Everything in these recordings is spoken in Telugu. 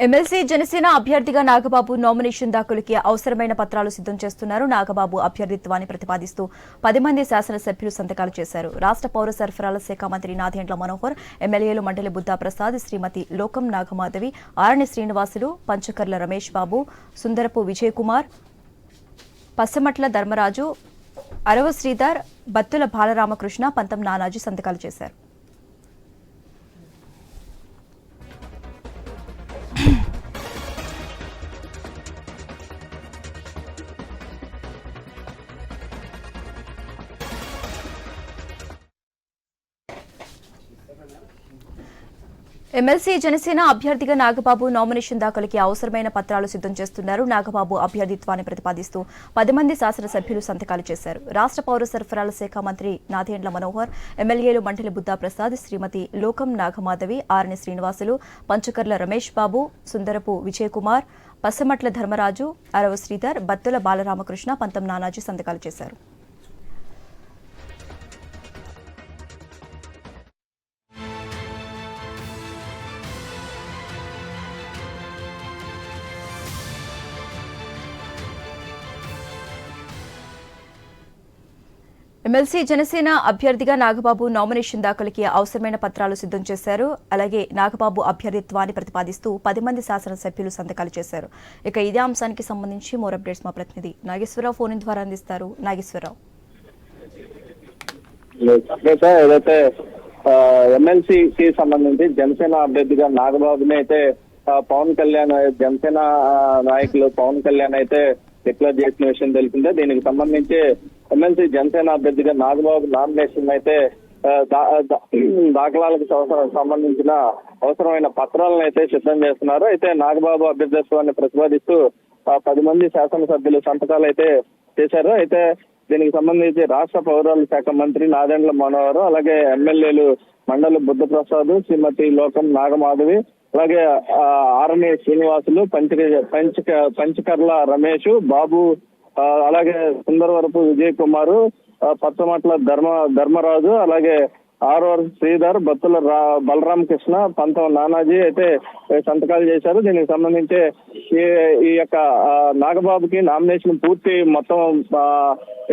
ఎమ్మెల్సీ జనసేన అభ్యర్థిగా నాగబాబు నామినేషన్ దాఖలుకి అవసరమైన పత్రాలు సిద్ధం చేస్తున్నారు. నాగబాబు అభ్యర్థిత్వాన్ని ప్రతిపాదిస్తూ 10 మంది శాసనసభ్యులు సంతకాలు చేశారు. రాష్ట్ర పౌర సరఫరాల శాఖ మంత్రి నాదెండ్ల మనోహర్, ఎమ్మెల్యేలు మండలి బుద్దా ప్రసాద్, శ్రీమతి లోకం నాగమాధవి, ఆరణి శ్రీనివాసులు, పంచకర్ల రమేష్ బాబు, సుందరపు విజయ్ కుమార్, పసమట్ల ధర్మరాజు, అరవ శ్రీధర్, బత్తుల బాలరామకృష్ణ, పంతం నానాజీ సంతకాలు చేశారు. ఎమ్మెల్సీ జనసేన అభ్యర్థిగా నాగబాబు నామినేషన్ దాఖలుకి అవసరమైన పత్రాలు సిద్ధం చేస్తున్నారు. నాగబాబు అభ్యర్థిత్వాన్ని ప్రతిపాదిస్తూ 10 మంది శాసనసభ్యులు సంతకాలు చేశారు. రాష్ట్ర పౌర సరఫరాల శాఖ మంత్రి నాదెండ్ల మనోహర్, ఎమ్మెల్యేలు మండలి బుద్దా ప్రసాద్, శ్రీమతి లోకం నాగమాధవి, ఆరణి శ్రీనివాసులు, పంచకర్ల రమేష్ బాబు, సుందరపు విజయ్ కుమార్, పసమట్ల ధర్మరాజు, అరవ శ్రీధర్, బత్తుల బాలరామకృష్ణ, పంతం నానాజీ సంతకాలు చేశారు. ఎమ్మెల్సీ జనసేన అభ్యర్థిగా నాగబాబు నామినేషన్ దాఖలుకి అవసరమైన పత్రాలు సిద్ధం చేశారు. అలాగే నాగబాబు అభ్యర్థిత్వాన్ని ప్రతిపాదిస్తూ 10 మంది శాసనసభ్యులు సంతకాలు చేశారు. ఇక ఇదే అంశానికి సంబంధించి మోర్ అప్డేట్స్ మా ప్రతినిధి నాగేశ్వరరావు ఫోన్ ద్వారా అందిస్తారు. నాగేశ్వరరావు, ఏదైతే ఎమ్మెల్సీకి సంబంధించి జనసేన అభ్యర్థిగా నాగబాబుని అయితే పవన్ కళ్యాణ్, జనసేన నాయకులు పవన్ కళ్యాణ్ అయితే డిక్లేర్ చేసిన విషయం తెలిసిందే. దీనికి సంబంధించి ఎమ్మెల్సీ జనసేన అభ్యర్థిగా నాగబాబు నామినేషన్ అయితే దాఖలాలకు సంబంధించిన అవసరమైన పత్రాలను అయితే సిద్ధం చేస్తున్నారు. అయితే నాగబాబు అభ్యర్థిత్వాన్ని ప్రతిపాదిస్తూ 10 మంది శాసనసభ్యులు సంతకాలు అయితే చేశారు. అయితే దీనికి సంబంధించి రాష్ట్ర పౌరాల శాఖ మంత్రి నాదెండ్ల మనోహర్, అలాగే ఎమ్మెల్యేలు మండలి బుద్ధ ప్రసాద్, శ్రీమతి లోకం నాగమాధవి, అలాగే ఆరణి శ్రీనివాసులు, పంచకర్ల రమేష్ బాబు, అలాగే సుందరవరపు విజయ్ కుమార్, పచ్చమట్ల ధర్మరాజు, అలాగే ఆర్ఆర్ శ్రీధర్, బత్తుల బలరామకృష్ణ, పంతం నానాజీ అయితే సంతకాలు చేశారు. దీనికి సంబంధించి ఈ యొక్క నాగబాబుకి నామినేషన్ పూర్తి మొత్తం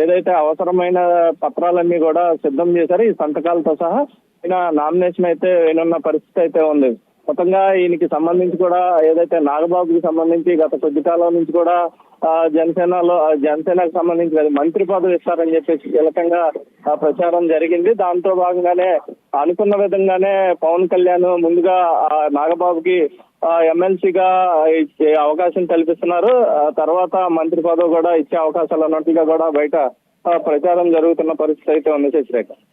ఏదైతే అవసరమైన పత్రాలన్నీ కూడా సిద్ధం చేశారు. ఈ సంతకాలతో సహా ఈయన నామినేషన్ అయితే వేయనున్న పరిస్థితి అయితే ఉంది. మొత్తంగా ఈయనకి సంబంధించి కూడా ఏదైతే నాగబాబుకి సంబంధించి గత కొద్ది కాలం నుంచి కూడా జనసేనకు సంబంధించి మంత్రి పదవి ఇస్తారని చెప్పేసి కీలకంగా ప్రచారం జరిగింది. దాంతో భాగంగానే అనుకున్న విధంగానే పవన్ కళ్యాణ్ ముందుగా నాగబాబుకి ఎమ్మెల్సీగా ఇచ్చే అవకాశం కల్పిస్తున్నారు. తర్వాత మంత్రి పదవి కూడా ఇచ్చే అవకాశాలు ఉన్నట్టుగా కూడా బయట ప్రచారం జరుగుతున్న పరిస్థితి అయితే ఉంది. శశిరేఖ.